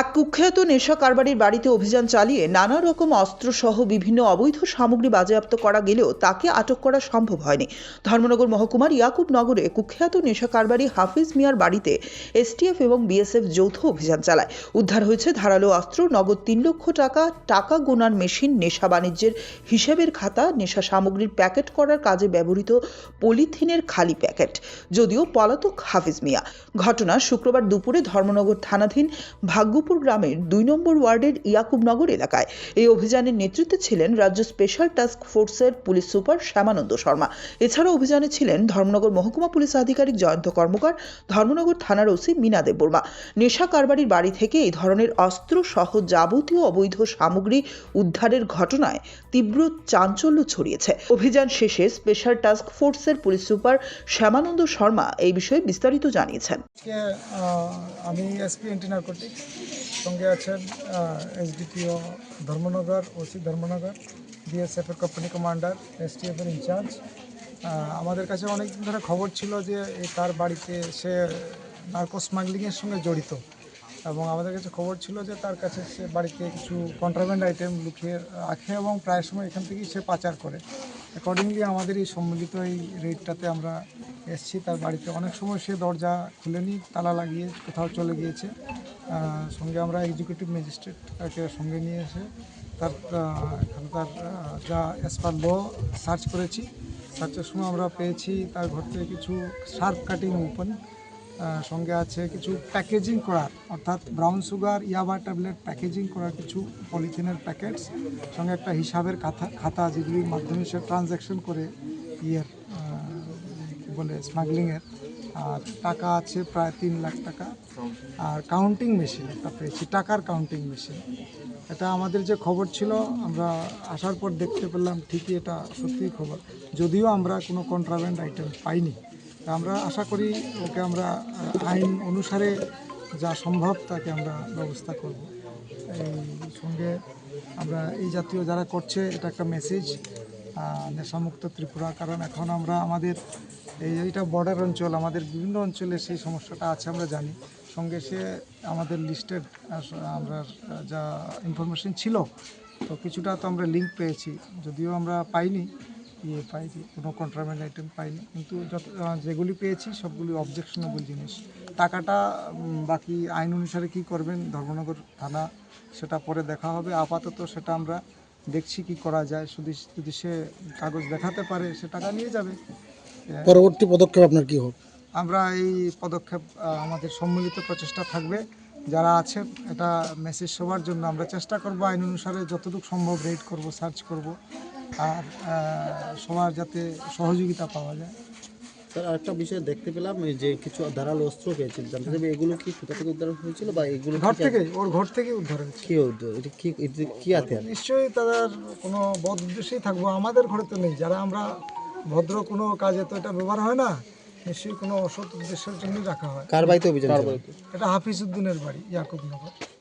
এক কুখ্যাত নেশা কারবারির বাড়িতে অভিযান চালিয়ে নানা রকম অস্ত্রসহ বিভিন্ন অবৈধ সামগ্রী বাজেয়াপ্ত করা গেলেও তাকে আটক করা সম্ভব হয়নি। ধর্মনগর মহকুমার ইয়াকুবনগরে কুখ্যাত নেশা কারবারি হাফিজ মিয়ার বাড়িতে এসটিএফ এবং বিএসএফ যৌথ অভিযান চালায়। উদ্ধার হয়েছে ধারালো অস্ত্র, নগদ 3 লক্ষ টাকা, টাকা গোনার মেশিন, নেশা বাণিজ্যের হিসেবের খাতা, নেশা সামগ্রীর প্যাকেট করার কাজে ব্যবহৃত পলিথিনের খালি প্যাকেট। যদিও পলাতক হাফিজ মিয়া। ঘটনা শুক্রবার দুপুরে ধর্মনগর থানাধীন ভাগ্যপুর গ্রামের 2 নম্বর ওয়ার্ডের ইয়াকুবনগর এলাকায়। এই অভিযানের নেতৃত্বে ছিলেন রাজ্য স্পেশাল টাস্ক ফোর্সের পুলিশ সুপার শ্যামানন্দ শর্মা। এছাড়া অভিযানে ছিলেন ধর্মনগর মহকুমা পুলিশ আধিকারিক জয়ন্ত কর্মকার, ধর্মনগর থানার ওসি মীনা দেববর্মা। নেশা কারবারির বাড়ি থেকে এই ধরনের অস্ত্র সহ যাবতীয় অবৈধ সামগ্রী উদ্ধারের ঘটনায় তীব্র চাঞ্চল্য ছড়িয়েছে। অভিযান শেষে স্পেশাল টাস্ক ফোর্সের পুলিশ সুপার শ্যামানন্দ শর্মা এই বিষয়ে বিস্তারিত জানিয়েছেন। আমি এসপি এন্টি নার্কোটিক্স, সঙ্গে আছেন SDPO Dharmanagar, OC Dharmanagar, BSF এর কোম্পানি কমান্ডার, এসটিএফ এর ইনচার্জ। আমাদের কাছে অনেকদিন ধরে খবর ছিল যে তার বাড়িতে সে নার্কো স্মাগলিংয়ের সঙ্গে জড়িত, এবং আমাদের কাছে খবর ছিল যে তার কাছে সে বাড়িতে কিছু কন্ট্রাব্যান্ড আইটেম লুকিয়ে রাখে এবং প্রায় সময় এখান থেকেই সে পাচার করে। অ্যাকর্ডিংলি আমাদের এই সম্মিলিত এই রেডটাতে আমরা এসেছি তার বাড়িতে। অনেক সময় সে দরজা খুলেনি, তালা লাগিয়ে কোথাও চলে গিয়েছে। সঙ্গে আমরা এক্সিকিউটিভ ম্যাজিস্ট্রেটকে সঙ্গে নিয়ে এসে তার যা অ্যাজ পার ল সার্চ করেছি। সার্চের সময় আমরা পেয়েছি তার ঘর থেকে কিছু শার্প কাটিং ওপেন, সঙ্গে আছে কিছু প্যাকেজিং করার, অর্থাৎ ব্রাউন সুগার, ইয়াবা ট্যাবলেট প্যাকেজিং করার কিছু পলিথিনের প্যাকেটস, সঙ্গে একটা হিসাবের খাতা যেগুলির মাধ্যমে সে ট্রানজ্যাকশন করে বলে স্মাগলিংয়ের। আর টাকা আছে প্রায় 3 লাখ টাকা। আর কাউন্টিং মেশিন একটা পেয়েছি, টাকার কাউন্টিং মেশিন। এটা আমাদের যে খবর ছিল, আমরা আসার পর দেখতে পেলাম ঠিকই এটা সত্যিই খবর, যদিও আমরা কোনো কন্ট্রাব্যান্ড আইটেম পাইনি। আমরা আশা করি ওকে আমরা আইন অনুসারে যা সম্ভব তাকে আমরা ব্যবস্থা করব। এই সঙ্গে আমরা এই জাতীয় যারা করছে এটা একটা মেসেজ, নেশামুক্ত ত্রিপুরা। কারণ এখন আমরা আমাদের এইটা বর্ডার অঞ্চল, আমাদের বিভিন্ন অঞ্চলে সেই সমস্যাটা আছে আমরা জানি। সঙ্গে সে আমাদের লিস্টেড, আমরা যা ইনফরমেশন ছিল তো কিছুটা তো আমরা লিঙ্ক পেয়েছি, যদিও আমরা পাইনি কোনো কন্ট্রাব্যান্ড আইটেম পাইনি, কিন্তু যেগুলি পেয়েছি সবগুলি অবজেকশনেবল জিনিস। টাকাটা বাকি আইন অনুসারে কী করবেন ধর্মনগর থানা, সেটা পরে দেখা হবে। আপাতত সেটা আমরা দেখছি কি করা যায়। যদি সে কাগজ দেখাতে পারে সে টাকা নিয়ে যাবে। পরবর্তী পদক্ষেপ আপনার কী হবে? আমরা এই পদক্ষেপ আমাদের সম্মিলিত প্রচেষ্টা থাকবে যারা আছে, এটা মেসেজ সবার জন্য আমরা চেষ্টা করব আইন অনুসারে যতটুকু সম্ভব রেড করব, সার্চ করব, আর সবার যাতে সহযোগিতা পাওয়া যায়। স্যার, আরেকটা বিষয় দেখতে পেলাম যে কিছু ধারালো অস্ত্র পেয়েছেন, জানতে চাইবে এগুলো কি কোথা থেকে উদ্ধার হয়েছিল বা এগুলো ওর ঘর থেকে উদ্ধার হয়েছে। কি আছে? নিশ্চয়ই তাদের কোনো বদ উদ্দেশ্যেই থাকবো, আমাদের ঘরে তো নেই। যারা আমরা ভদ্র কোনো কাজে তো এটা ব্যবহার হয় না, নিশ্চয়ই কোনো অসৎ উদ্দেশ্যের জন্য রাখা হয়। কার বাড়িতে অভিযান? এটা হাফিজ উদ্দিনের বাড়ি, ইয়াকুবনগর।